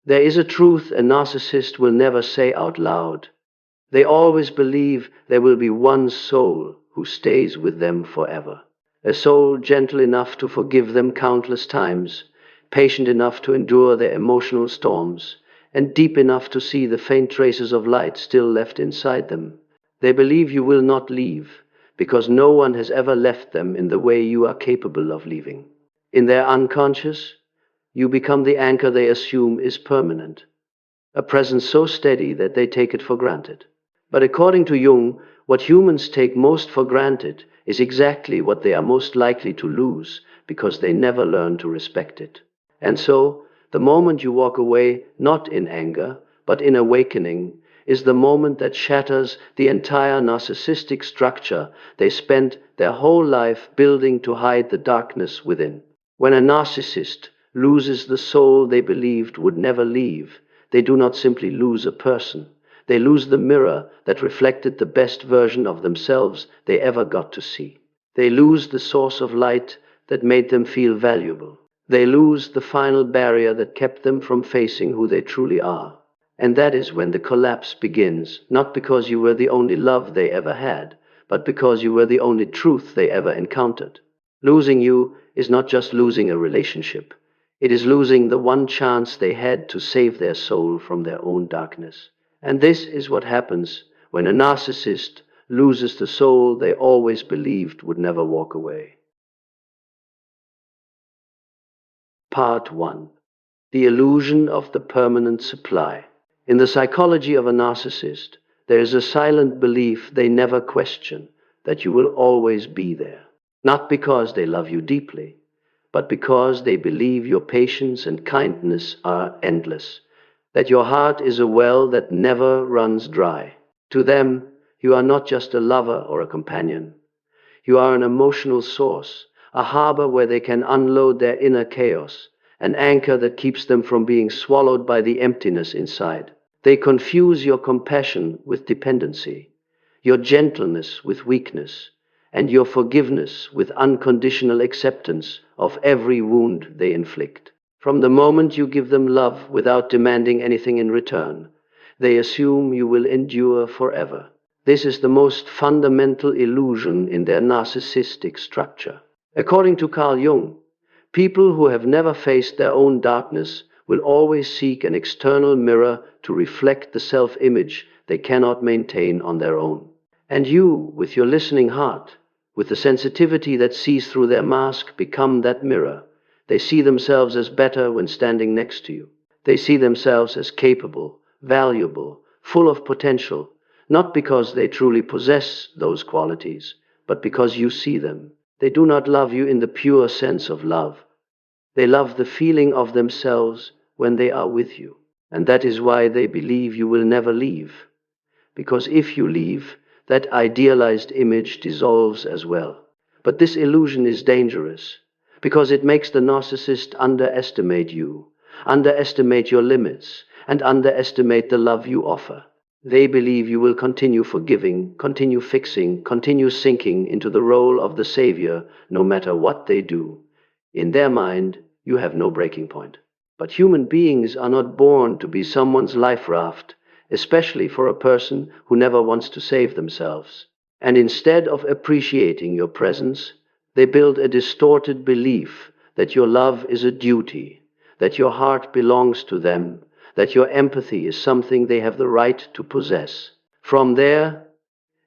There is a truth a narcissist will never say out loud. They always believe there will be one soul who stays with them forever. A soul gentle enough to forgive them countless times, patient enough to endure their emotional storms, and deep enough to see the faint traces of light still left inside them. They believe you will not leave, because no one has ever left them in the way you are capable of leaving. In their unconscious, you become the anchor they assume is permanent, a presence so steady that they take it for granted. But according to Jung, what humans take most for granted is exactly what they are most likely to lose because they never learn to respect it. And so, the moment you walk away, not in anger, but in awakening, is the moment that shatters the entire narcissistic structure they spent their whole life building to hide the darkness within. When a narcissist loses the soul they believed would never leave, they do not simply lose a person. They lose the mirror that reflected the best version of themselves they ever got to see. They lose the source of light that made them feel valuable. They lose the final barrier that kept them from facing who they truly are. And that is when the collapse begins, not because you were the only love they ever had, but because you were the only truth they ever encountered. Losing you is not just losing a relationship. It is losing the one chance they had to save their soul from their own darkness. And this is what happens when a narcissist loses the soul they always believed would never walk away. Part 1. The illusion of the permanent supply. In the psychology of a narcissist, there is a silent belief they never question that you will always be there. Not because they love you deeply, but because they believe your patience and kindness are endless, that your heart is a well that never runs dry. To them, you are not just a lover or a companion. You are an emotional source, a harbor where they can unload their inner chaos, an anchor that keeps them from being swallowed by the emptiness inside. They confuse your compassion with dependency, your gentleness with weakness, and your forgiveness with unconditional acceptance of every wound they inflict. From the moment you give them love without demanding anything in return, they assume you will endure forever. This is the most fundamental illusion in their narcissistic structure. According to Carl Jung, people who have never faced their own darkness will always seek an external mirror to reflect the self-image they cannot maintain on their own. And you, with your listening heart, with the sensitivity that sees through their mask, become that mirror. They see themselves as better when standing next to you. They see themselves as capable, valuable, full of potential, not because they truly possess those qualities, but because you see them. They do not love you in the pure sense of love. They love the feeling of themselves when they are with you. And that is why they believe you will never leave. Because if you leave, that idealized image dissolves as well. But this illusion is dangerous, because it makes the narcissist underestimate you, underestimate your limits, and underestimate the love you offer. They believe you will continue forgiving, continue fixing, continue sinking into the role of the savior, no matter what they do. In their mind, you have no breaking point. But human beings are not born to be someone's life raft, especially for a person who never wants to save themselves. And instead of appreciating your presence, they build a distorted belief that your love is a duty, that your heart belongs to them, that your empathy is something they have the right to possess. From there,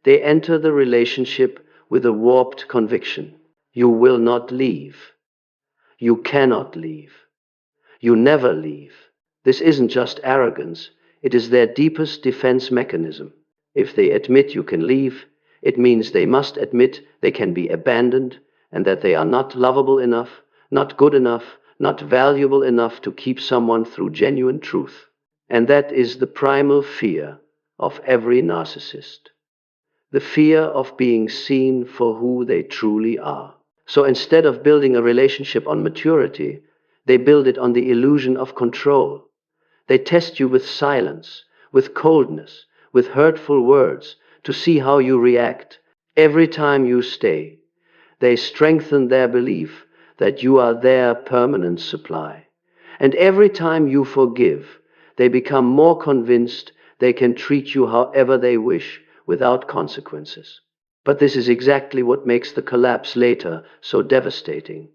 they enter the relationship with a warped conviction. You will not leave. You cannot leave. You never leave. This isn't just arrogance. It is their deepest defense mechanism. If they admit you can leave, it means they must admit they can be abandoned and that they are not lovable enough, not good enough, not valuable enough to keep someone through genuine truth. And that is the primal fear of every narcissist. The fear of being seen for who they truly are. So instead of building a relationship on maturity, they build it on the illusion of control. They test you with silence, with coldness, with hurtful words to see how you react. Every time you stay, they strengthen their belief that you are their permanent supply. And every time you forgive, They become more convinced they can treat you however they wish without consequences. But this is exactly what makes the collapse later so devastating,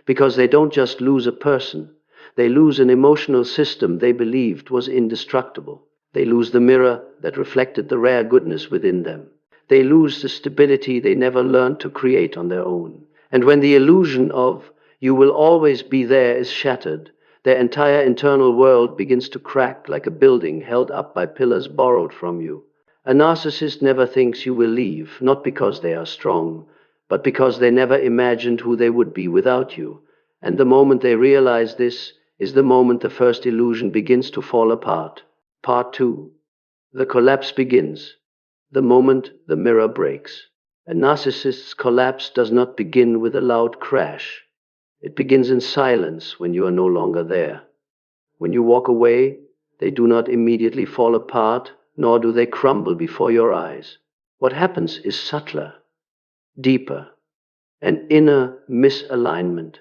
because they don't just lose a person, they lose an emotional system they believed was indestructible. They lose the mirror that reflected the rare goodness within them. They lose the stability they never learned to create on their own. And when the illusion of "you will always be there" is shattered, their entire internal world begins to crack like a building held up by pillars borrowed from you. A narcissist never thinks you will leave, not because they are strong, but because they never imagined who they would be without you. And the moment they realize this is the moment the first illusion begins to fall apart. Part 2. The collapse begins. The moment the mirror breaks. A narcissist's collapse does not begin with a loud crash. It begins in silence when you are no longer there. When you walk away, they do not immediately fall apart, nor do they crumble before your eyes. What happens is subtler, deeper, an inner misalignment,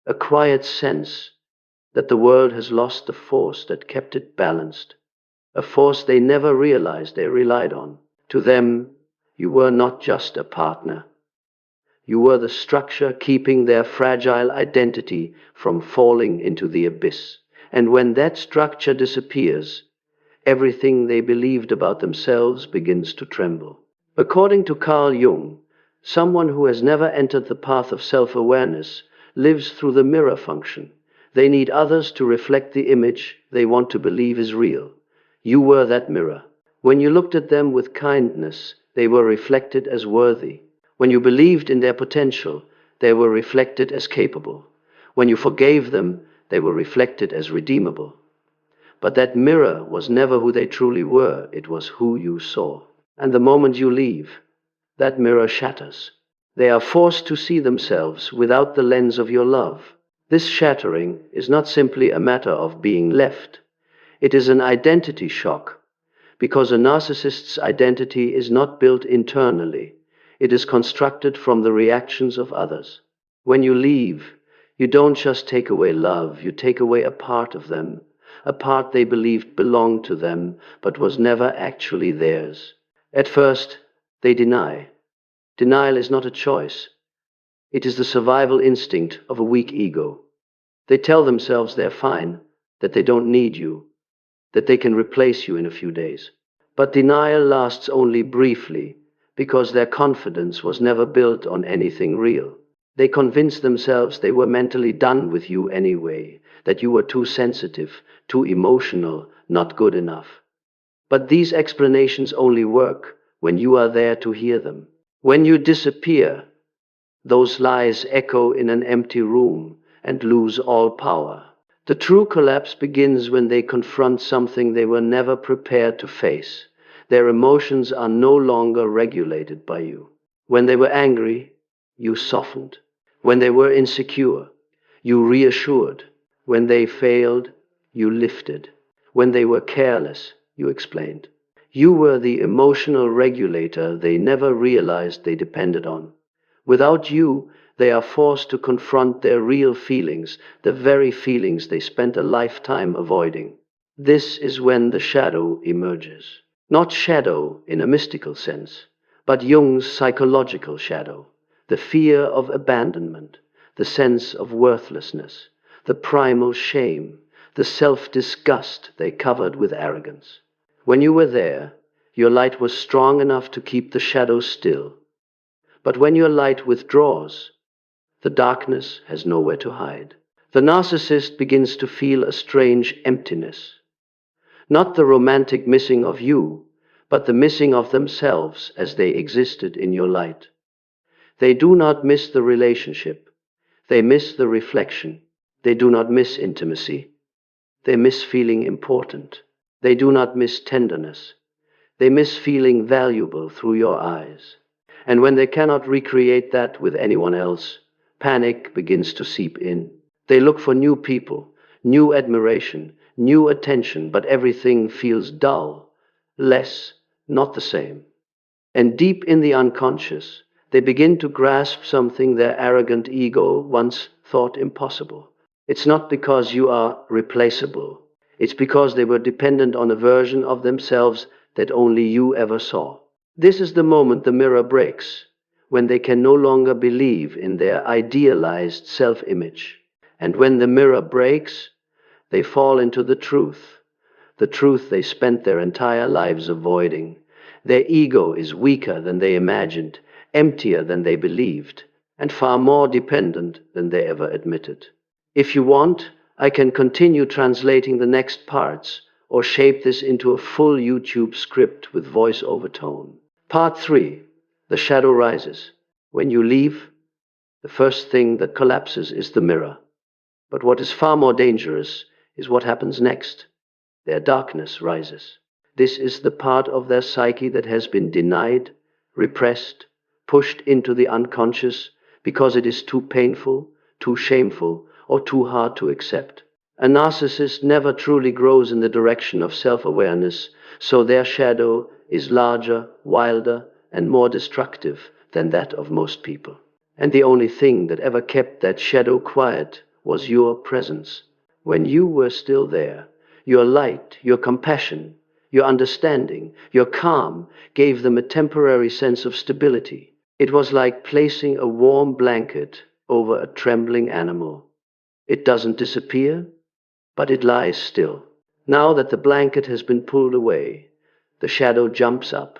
a quiet sense that the world has lost the force that kept it balanced, a force they never realized they relied on. To them, you were not just a partner. You were the structure keeping their fragile identity from falling into the abyss. And when that structure disappears, everything they believed about themselves begins to tremble. According to Carl Jung, someone who has never entered the path of self-awareness lives through the mirror function. They need others to reflect the image they want to believe is real. You were that mirror. When you looked at them with kindness, they were reflected as worthy. When you believed in their potential, they were reflected as capable. When you forgave them, they were reflected as redeemable. But that mirror was never who they truly were, it was who you saw. And the moment you leave, that mirror shatters. They are forced to see themselves without the lens of your love. This shattering is not simply a matter of being left. It is an identity shock, because a narcissist's identity is not built internally. It is constructed from the reactions of others. When you leave, you don't just take away love, you take away a part of them, a part they believed belonged to them, but was never actually theirs. At first, they deny. Denial is not a choice. It is the survival instinct of a weak ego. They tell themselves they're fine, that they don't need you, that they can replace you in a few days. But denial lasts only briefly, because their confidence was never built on anything real. They convinced themselves they were mentally done with you anyway, that you were too sensitive, too emotional, not good enough. But these explanations only work when you are there to hear them. When you disappear, those lies echo in an empty room and lose all power. The true collapse begins when they confront something they were never prepared to face. Their emotions are no longer regulated by you. When they were angry, you softened. When they were insecure, you reassured. When they failed, you lifted. When they were careless, you explained. You were the emotional regulator they never realized they depended on. Without you, they are forced to confront their real feelings, the very feelings they spent a lifetime avoiding. This is when the shadow emerges. Not shadow in a mystical sense, but Jung's psychological shadow. The fear of abandonment, the sense of worthlessness, the primal shame, the self-disgust they covered with arrogance. When you were there, your light was strong enough to keep the shadow still. But when your light withdraws, the darkness has nowhere to hide. The narcissist begins to feel a strange emptiness. Not the romantic missing of you, but the missing of themselves as they existed in your light. They do not miss the relationship. They miss the reflection. They do not miss intimacy. They miss feeling important. They do not miss tenderness. They miss feeling valuable through your eyes. And when they cannot recreate that with anyone else, panic begins to seep in. They look for new people, new admiration, new attention, but everything feels dull, less, not the same. And deep in the unconscious, they begin to grasp something their arrogant ego once thought impossible. It's not because you are replaceable. It's because they were dependent on a version of themselves that only you ever saw. This is the moment the mirror breaks, when they can no longer believe in their idealized self-image. And when the mirror breaks, they fall into the truth they spent their entire lives avoiding. Their ego is weaker than they imagined, emptier than they believed, and far more dependent than they ever admitted. If you want, I can continue translating the next parts, or shape this into a full YouTube script with voice overtone. Part 3. The shadow rises. When you leave, the first thing that collapses is the mirror. But what is far more dangerous is what happens next. Their darkness rises. This is the part of their psyche that has been denied, repressed, pushed into the unconscious because it is too painful, too shameful, or too hard to accept. A narcissist never truly grows in the direction of self-awareness, so their shadow is larger, wilder, and more destructive than that of most people. And the only thing that ever kept that shadow quiet was your presence. When you were still there, your light, your compassion, your understanding, your calm gave them a temporary sense of stability. It was like placing a warm blanket over a trembling animal. It doesn't disappear, but it lies still. Now that the blanket has been pulled away, the shadow jumps up,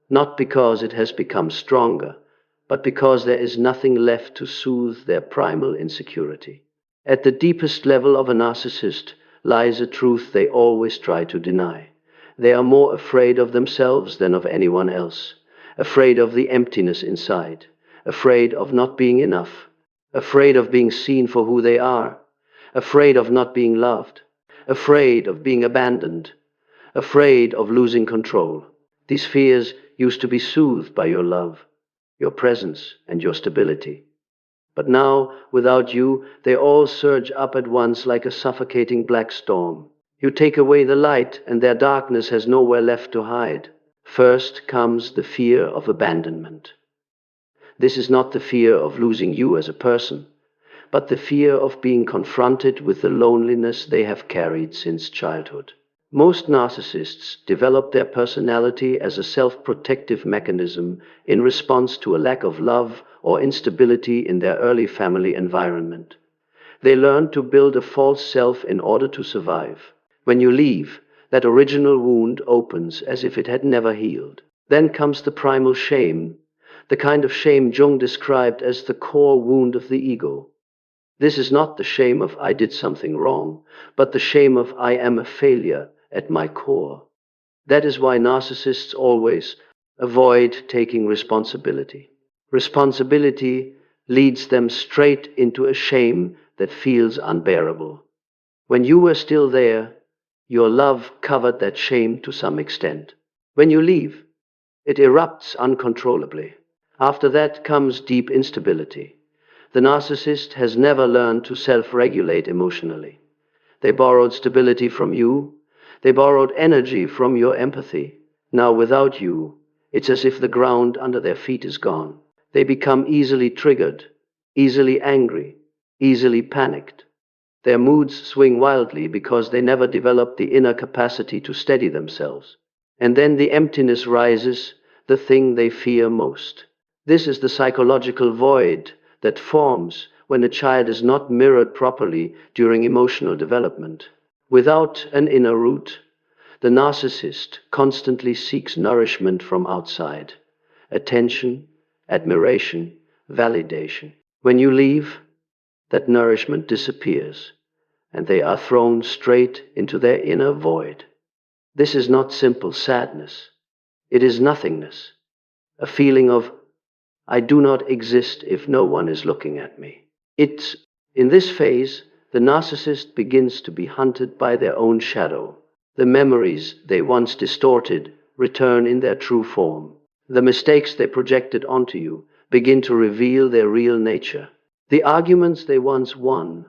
not because it has become stronger, but because there is nothing left to soothe their primal insecurity. At the deepest level of a narcissist lies a truth they always try to deny. They are more afraid of themselves than of anyone else, afraid of the emptiness inside, afraid of not being enough, afraid of being seen for who they are, afraid of not being loved, afraid of being abandoned, afraid of losing control. These fears used to be soothed by your love, your presence, and your stability. But now, without you, they all surge up at once like a suffocating black storm. You take away the light, and their darkness has nowhere left to hide. First comes the fear of abandonment. This is not the fear of losing you as a person, but the fear of being confronted with the loneliness they have carried since childhood. Most narcissists develop their personality as a self-protective mechanism in response to a lack of love or instability in their early family environment. They learn to build a false self in order to survive. When you leave, that original wound opens as if it had never healed. Then comes the primal shame, the kind of shame Jung described as the core wound of the ego. This is not the shame of I did something wrong, but the shame of I am a failure at my core. That is why narcissists always avoid taking responsibility. Responsibility leads them straight into a shame that feels unbearable. When you were still there, your love covered that shame to some extent. When you leave, it erupts uncontrollably. After that comes deep instability. The narcissist has never learned to self-regulate emotionally. They borrowed stability from you. They borrowed energy from your empathy. Now without you, it's as if the ground under their feet is gone. They become easily triggered, easily angry, easily panicked. Their moods swing wildly because they never develop the inner capacity to steady themselves. And then the emptiness rises, the thing they fear most. This is the psychological void that forms when a child is not mirrored properly during emotional development. Without an inner root, the narcissist constantly seeks nourishment from outside: attention, admiration, validation. When you leave, that nourishment disappears, and they are thrown straight into their inner void. This is not simple sadness. It is nothingness, a feeling of, I do not exist if no one is looking at me. In this phase, the narcissist begins to be hunted by their own shadow. The memories they once distorted return in their true form. The mistakes they projected onto you begin to reveal their real nature. The arguments they once won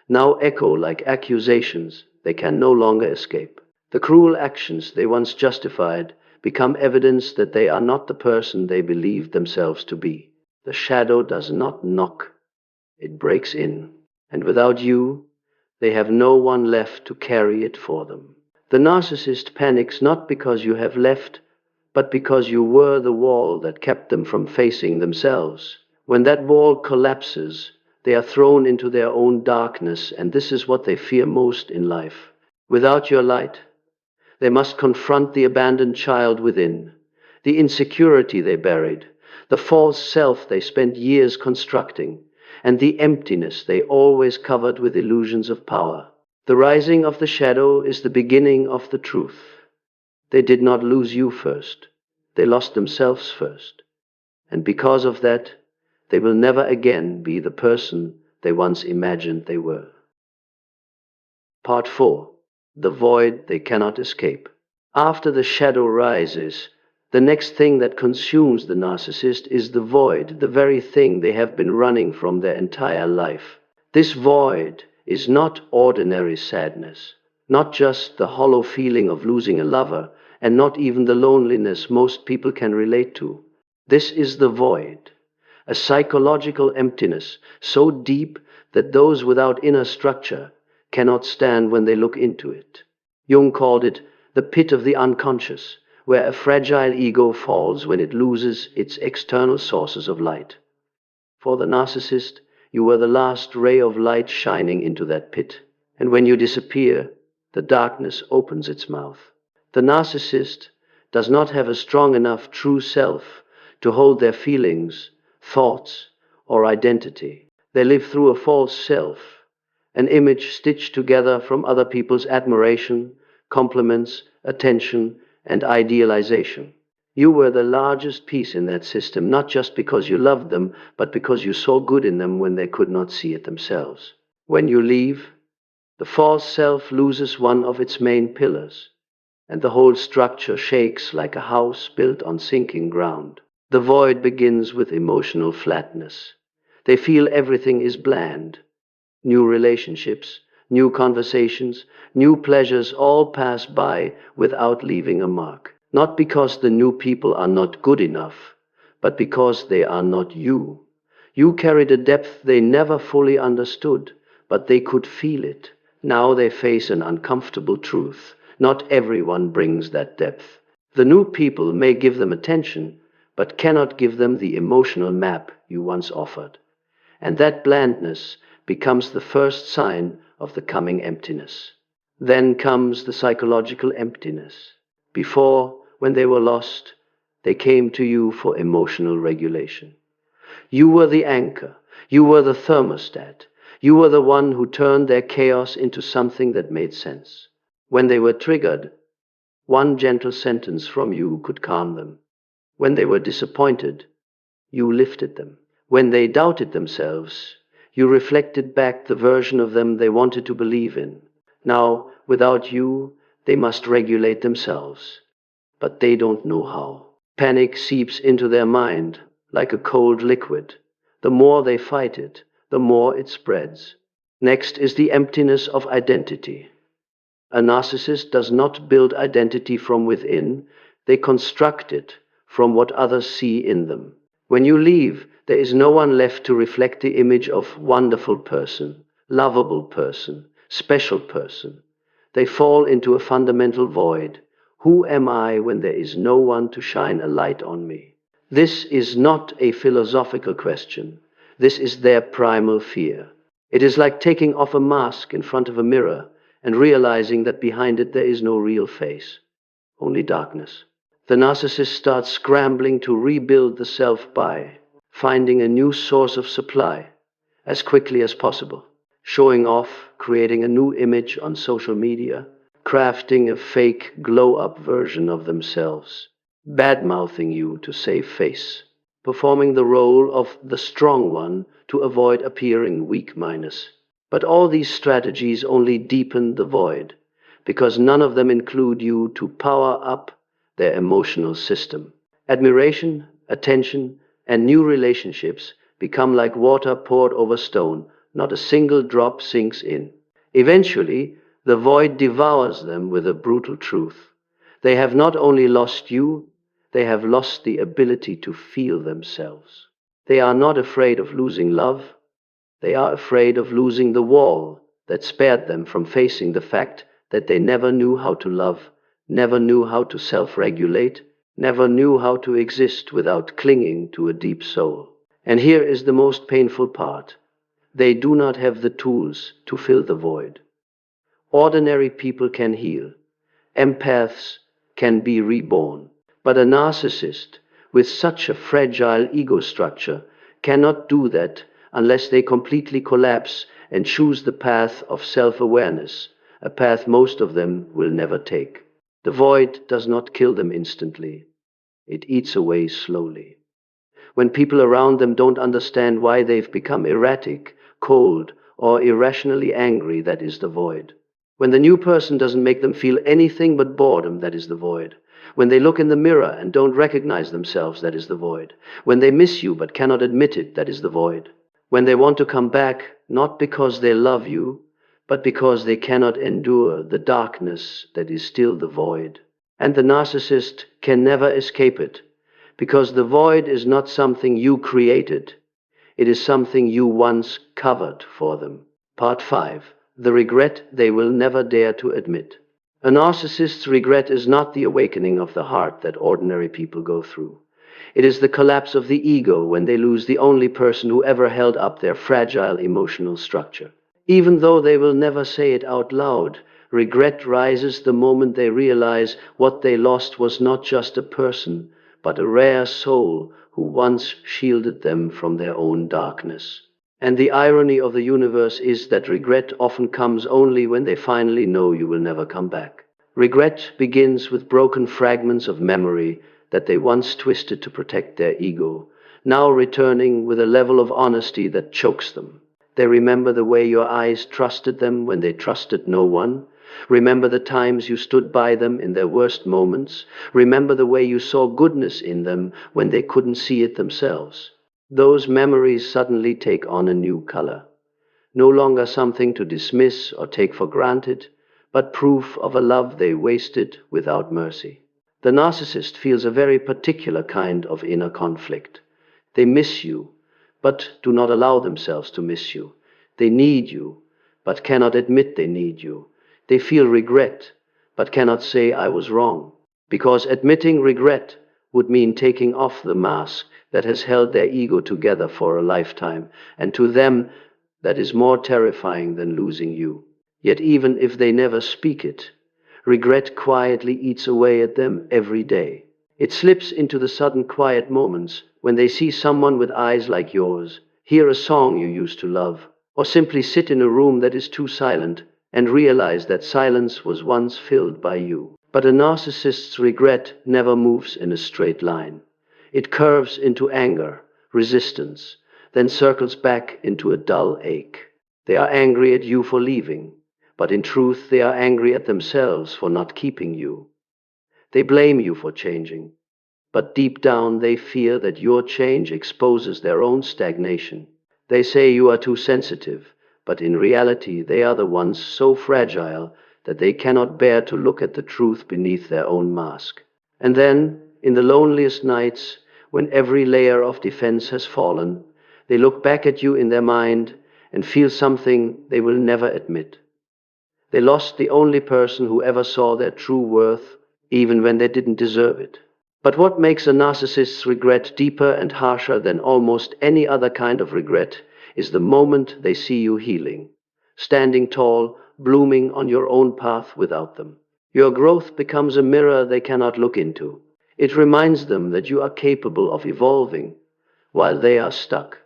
now echo like accusations they can no longer escape. The cruel actions they once justified become evidence that they are not the person they believed themselves to be. The shadow does not knock, it breaks in. And without you, They have no one left to carry it for them. The narcissist panics not because you have left, but because you were the wall that kept them from facing themselves. When that wall collapses, they are thrown into their own darkness, and this is what they fear most in life. Without your light, they must confront the abandoned child within, the insecurity they buried, the false self they spent years constructing, and the emptiness they always covered with illusions of power. The rising of the shadow is the beginning of the truth. They did not lose you first. They lost themselves first. And because of that, they will never again be the person they once imagined they were. Part 4. The void they cannot escape. After the shadow rises, the next thing that consumes the narcissist is the void, the very thing they have been running from their entire life. This void is not ordinary sadness, not just the hollow feeling of losing a lover, and not even the loneliness most people can relate to. This is the void, a psychological emptiness so deep that those without inner structure cannot stand when they look into it. Jung called it the pit of the unconscious, where a fragile ego falls when it loses its external sources of light. For the narcissist, you were the last ray of light shining into that pit, and when you disappear, the darkness opens its mouth. The narcissist does not have a strong enough true self to hold their feelings, thoughts, or identity. They live through a false self, an image stitched together from other people's admiration, compliments, attention, and idealization. You were the largest piece in that system, not just because you loved them, but because you saw good in them when they could not see it themselves. When you leave, the false self loses one of its main pillars, and the whole structure shakes like a house built on sinking ground. The void begins with emotional flatness. They feel everything is bland. New relationships, new conversations, new pleasures all pass by without leaving a mark. Not because the new people are not good enough, but because they are not you. You carried a depth they never fully understood, but they could feel it. Now they face an uncomfortable truth. Not everyone brings that depth. The new people may give them attention, but cannot give them the emotional map you once offered. And that blandness becomes the first sign of the coming emptiness. Then comes the psychological emptiness. Before, when they were lost, they came to you for emotional regulation. You were the anchor. You were the thermostat. You were the one who turned their chaos into something that made sense. When they were triggered, one gentle sentence from you could calm them. When they were disappointed, you lifted them. When they doubted themselves, you reflected back the version of them they wanted to believe in. Now, without you, they must regulate themselves, but they don't know how. Panic seeps into their mind like a cold liquid. The more they fight it, the more it spreads. Next is the emptiness of identity. A narcissist does not build identity from within, they construct it from what others see in them. When you leave, there is no one left to reflect the image of wonderful person, lovable person, special person. They fall into a fundamental void. Who am I when there is no one to shine a light on me? This is not a philosophical question. This is their primal fear. It is like taking off a mask in front of a mirror and realizing that behind it there is no real face, only darkness. The narcissist starts scrambling to rebuild the self by finding a new source of supply as quickly as possible, showing off, creating a new image on social media, crafting a fake glow-up version of themselves, bad-mouthing you to save face, performing the role of the strong one to avoid appearing weak-minded. But all these strategies only deepen the void, because none of them include you to power up their emotional system. Admiration, attention, and new relationships become like water poured over stone. Not a single drop sinks in. Eventually, the void devours them with a brutal truth. They have not only lost you, they have lost the ability to feel themselves. They are not afraid of losing love. They are afraid of losing the wall that spared them from facing the fact that they never knew how to love, never knew how to self-regulate, never knew how to exist without clinging to a deep soul. And here is the most painful part. They do not have the tools to fill the void. Ordinary people can heal. Empaths can be reborn. But a narcissist with such a fragile ego structure cannot do that unless they completely collapse and choose the path of self-awareness, a path most of them will never take. The void does not kill them instantly. It eats away slowly. When people around them don't understand why they've become erratic, cold, or irrationally angry, that is the void. When the new person doesn't make them feel anything but boredom, that is the void. When they look in the mirror and don't recognize themselves, that is the void. When they miss you but cannot admit it, that is the void. When they want to come back, not because they love you, but because they cannot endure the darkness that is still the void. And the narcissist can never escape it, because the void is not something you created. It is something you once covered for them. Part 5. The regret they will never dare to admit. A narcissist's regret is not the awakening of the heart that ordinary people go through. It is the collapse of the ego when they lose the only person who ever held up their fragile emotional structure. Even though they will never say it out loud, regret rises the moment they realize what they lost was not just a person, but a rare soul who once shielded them from their own darkness. And the irony of the universe is that regret often comes only when they finally know you will never come back. Regret begins with broken fragments of memory that they once twisted to protect their ego, now returning with a level of honesty that chokes them. They remember the way your eyes trusted them when they trusted no one. Remember the times you stood by them in their worst moments. Remember the way you saw goodness in them when they couldn't see it themselves. Those memories suddenly take on a new color. No longer something to dismiss or take for granted, but proof of a love they wasted without mercy. The narcissist feels a very particular kind of inner conflict. They miss you, but do not allow themselves to miss you. They need you, but cannot admit they need you. They feel regret, but cannot say I was wrong, because admitting regret would mean taking off the mask that has held their ego together for a lifetime, and to them that is more terrifying than losing you. Yet even if they never speak it, regret quietly eats away at them every day. It slips into the sudden quiet moments when they see someone with eyes like yours, hear a song you used to love, or simply sit in a room that is too silent and realize that silence was once filled by you. But a narcissist's regret never moves in a straight line. It curves into anger, resistance, then circles back into a dull ache. They are angry at you for leaving, but in truth they are angry at themselves for not keeping you. They blame you for changing, but deep down they fear that your change exposes their own stagnation. They say you are too sensitive, but in reality they are the ones so fragile that they cannot bear to look at the truth beneath their own mask. And then, in the loneliest nights, when every layer of defense has fallen, they look back at you in their mind and feel something they will never admit. They lost the only person who ever saw their true worth, even when they didn't deserve it. But what makes a narcissist's regret deeper and harsher than almost any other kind of regret is the moment they see you healing, standing tall, blooming on your own path without them. Your growth becomes a mirror they cannot look into. It reminds them that you are capable of evolving while they are stuck.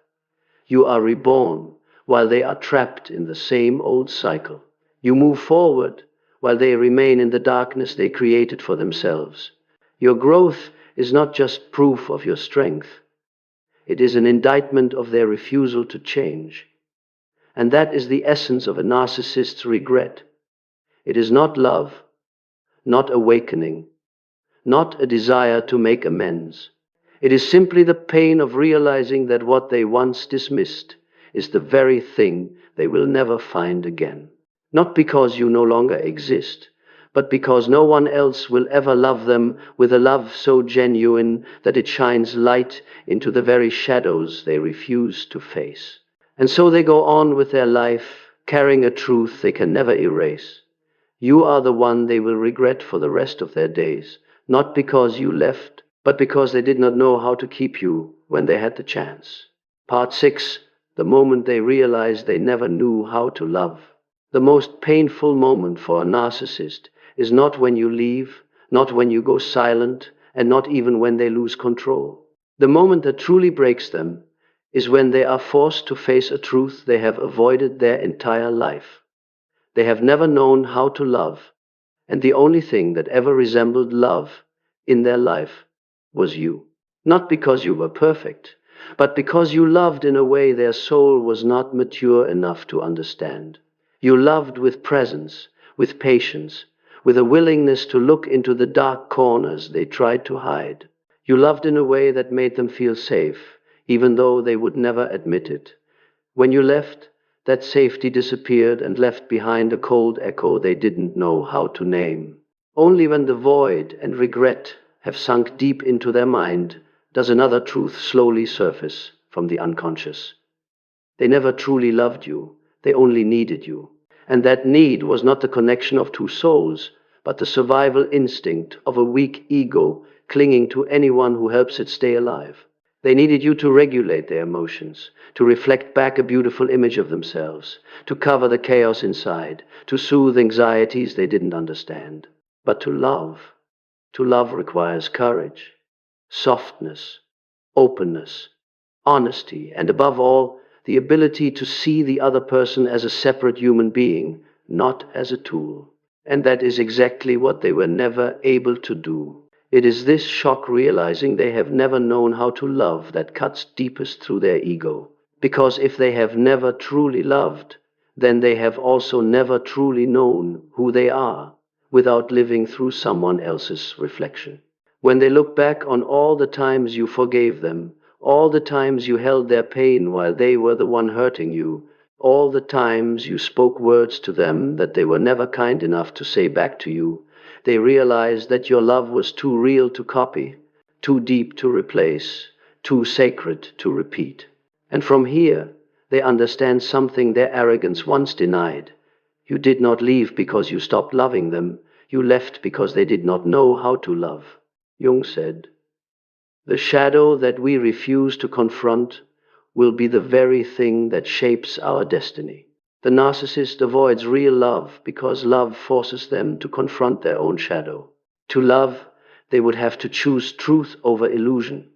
You are reborn while they are trapped in the same old cycle. You move forward while they remain in the darkness they created for themselves. Your growth is not just proof of your strength. It is an indictment of their refusal to change. And that is the essence of a narcissist's regret. It is not love, not awakening, not a desire to make amends. It is simply the pain of realizing that what they once dismissed is the very thing they will never find again. Not because you no longer exist, but because no one else will ever love them with a love so genuine that it shines light into the very shadows they refuse to face. And so they go on with their life, carrying a truth they can never erase. You are the one they will regret for the rest of their days, not because you left, but because they did not know how to keep you when they had the chance. Part 6. The moment they realized they never knew how to love. The most painful moment for a narcissist is not when you leave, not when you go silent, and not even when they lose control. The moment that truly breaks them is when they are forced to face a truth they have avoided their entire life. They have never known how to love, and the only thing that ever resembled love in their life was you. Not because you were perfect, but because you loved in a way their soul was not mature enough to understand. You loved with presence, with patience, with a willingness to look into the dark corners they tried to hide. You loved in a way that made them feel safe, even though they would never admit it. When you left, that safety disappeared and left behind a cold echo they didn't know how to name. Only when the void and regret have sunk deep into their mind does another truth slowly surface from the unconscious. They never truly loved you, they only needed you. And that need was not the connection of two souls, but the survival instinct of a weak ego clinging to anyone who helps it stay alive. They needed you to regulate their emotions, to reflect back a beautiful image of themselves, to cover the chaos inside, to soothe anxieties they didn't understand. But to love requires courage, softness, openness, honesty, and above all, the ability to see the other person as a separate human being, not as a tool. And that is exactly what they were never able to do. It is this shock realizing they have never known how to love that cuts deepest through their ego. Because if they have never truly loved, then they have also never truly known who they are without living through someone else's reflection. When they look back on all the times you forgave them, all the times you held their pain while they were the one hurting you, all the times you spoke words to them that they were never kind enough to say back to you, they realized that your love was too real to copy, too deep to replace, too sacred to repeat. And from here, they understand something their arrogance once denied. You did not leave because you stopped loving them. You left because they did not know how to love. Jung said, "The shadow that we refuse to confront will be the very thing that shapes our destiny." The narcissist avoids real love because love forces them to confront their own shadow. To love, they would have to choose truth over illusion,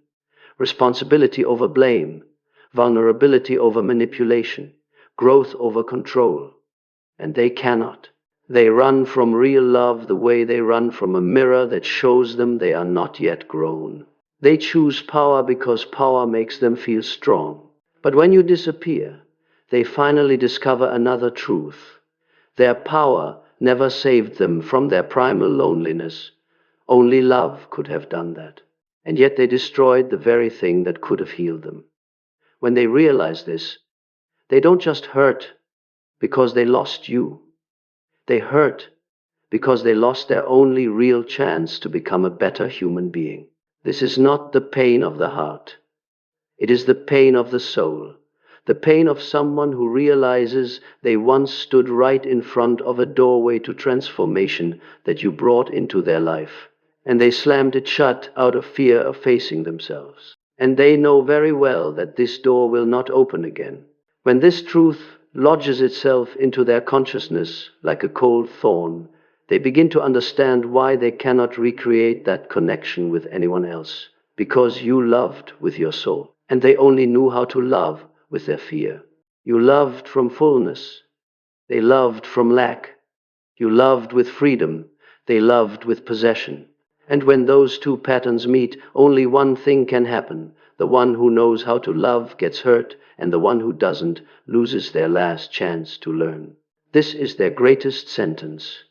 responsibility over blame, vulnerability over manipulation, growth over control. And they cannot. They run from real love the way they run from a mirror that shows them they are not yet grown. They choose power because power makes them feel strong. But when you disappear, they finally discover another truth. Their power never saved them from their primal loneliness. Only love could have done that. And yet they destroyed the very thing that could have healed them. When they realize this, they don't just hurt because they lost you. They hurt because they lost their only real chance to become a better human being. This is not the pain of the heart. It is the pain of the soul. The pain of someone who realizes they once stood right in front of a doorway to transformation that you brought into their life, and they slammed it shut out of fear of facing themselves. And they know very well that this door will not open again. When this truth lodges itself into their consciousness like a cold thorn, they begin to understand why they cannot recreate that connection with anyone else. Because you loved with your soul, and they only knew how to love with their fear. You loved from fullness. They loved from lack. You loved with freedom. They loved with possession. And when those two patterns meet, only one thing can happen. The one who knows how to love gets hurt, and the one who doesn't loses their last chance to learn. This is their greatest sentence.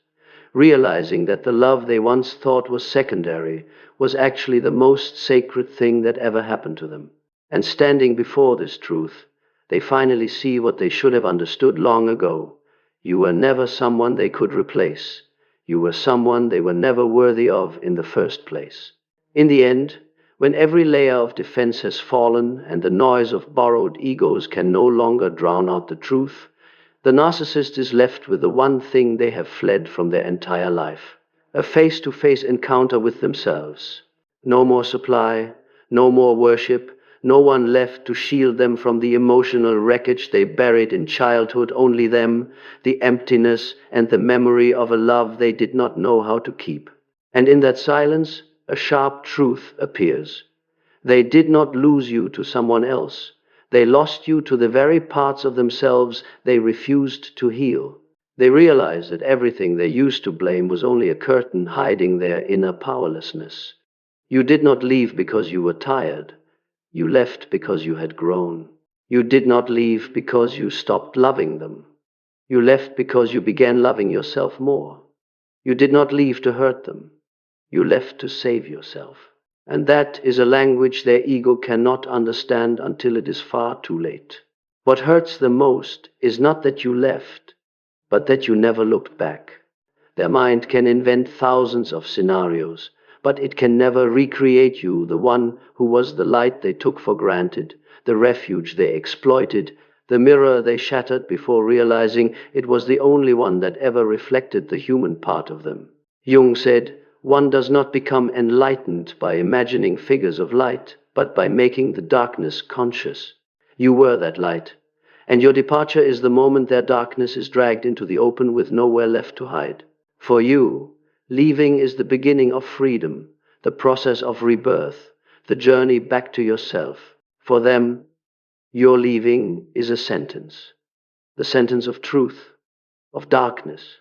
Realizing that the love they once thought was secondary was actually the most sacred thing that ever happened to them. And standing before this truth, they finally see what they should have understood long ago. You were never someone they could replace. You were someone they were never worthy of in the first place. In the end, when every layer of defense has fallen and the noise of borrowed egos can no longer drown out the truth, The narcissist is left with the one thing they have fled from their entire life: a face-to-face encounter with themselves. No more supply, no more worship, no one left to shield them from the emotional wreckage they buried in childhood, only them, the emptiness, and the memory of a love they did not know how to keep. And in that silence, a sharp truth appears. They did not lose you to someone else. They lost you to the very parts of themselves they refused to heal. They realized that everything they used to blame was only a curtain hiding their inner powerlessness. You did not leave because you were tired. You left because you had grown. You did not leave because you stopped loving them. You left because you began loving yourself more. You did not leave to hurt them. You left to save yourself. And that is a language their ego cannot understand until it is far too late. What hurts them most is not that you left, but that you never looked back. Their mind can invent thousands of scenarios, but it can never recreate you, the one who was the light they took for granted, the refuge they exploited, the mirror they shattered before realizing it was the only one that ever reflected the human part of them. Jung said, "One does not become enlightened by imagining figures of light, but by making the darkness conscious." You were that light, and your departure is the moment their darkness is dragged into the open with nowhere left to hide. For you, leaving is the beginning of freedom, the process of rebirth, the journey back to yourself. For them, your leaving is a sentence, the sentence of truth, of darkness,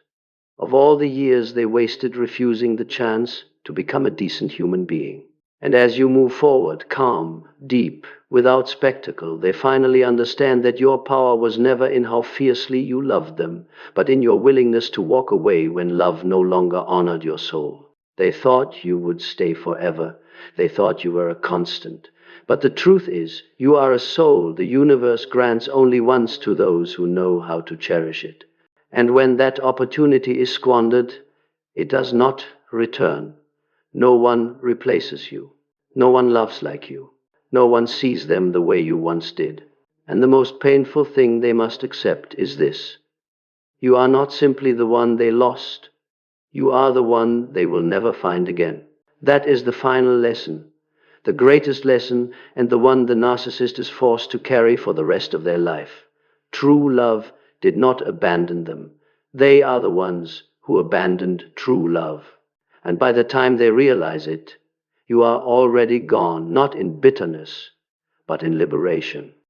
of all the years they wasted refusing the chance to become a decent human being. And as you move forward, calm, deep, without spectacle, they finally understand that your power was never in how fiercely you loved them, but in your willingness to walk away when love no longer honored your soul. They thought you would stay forever. They thought you were a constant. But the truth is, you are a soul the universe grants only once to those who know how to cherish it. And when that opportunity is squandered, it does not return. No one replaces you. No one loves like you. No one sees them the way you once did. And the most painful thing they must accept is this: you are not simply the one they lost. You are the one they will never find again. That is the final lesson, the greatest lesson, and the one the narcissist is forced to carry for the rest of their life. True love did not abandon them. They are the ones who abandoned true love. And by the time they realize it, you are already gone, not in bitterness, but in liberation.